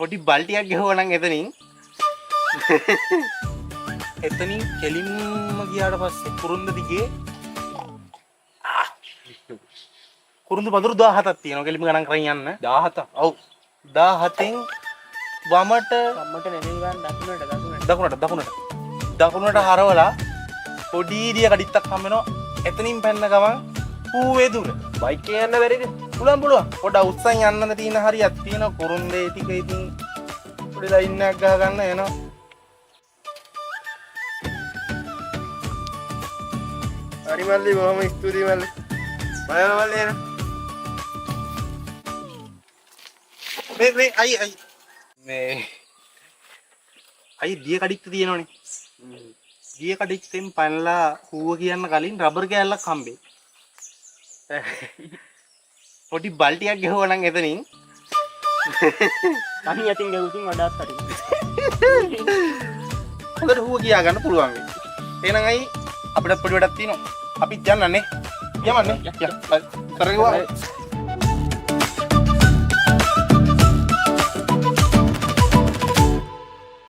පොඩි බල්ටියක් ගෙවුවා නම් එතනින් කෙලින්ම ගියාට පස්සේ කුරුන්ද දිගේ කුරුන්ද පඳුරු 17ක් තියෙනවා කෙලින්ම ගණන් කරන් යන්න 17. ඔව් 17න් වමට දකුණට හරවලා පොඩි දිය කඩਿੱත්තක් හම් වෙනවා එතනින් පැන්න ගමන් ඌවේ දුර බයික් එකේ යන්න බැරිද? පුළුවන් පොඩ උස්සන් යන්න තියෙන හරියක් තියෙන කුරුන්දේ ටික ඉතින් පොඩි ලයින් එකක් ගහ ගන්න එනවා හරි මල්ලි බොහොම ස්තුතියි මල්ලි. බලන්න මල්ලි එන. මේ අයි දිය කඩਿੱත්ත තියෙනවනේ. දිය කඩਿੱත්තෙන් පැනලා ඌව කියන්න කලින් රබර් කෑල්ලක් හම්බේ. පොඩි බල්ටියක් ගෙවුවා නම් එතනින් කණි යටින් ගෙවුතින් වඩාත් හරි. හොඳට ඌව කියා ගන්න පුළුවන් වෙයි. එහෙනම් අයි අපිට පොඩි වැඩක් තියෙනවා. අපි යන්නනේ. යමන්නේ. කරේවා.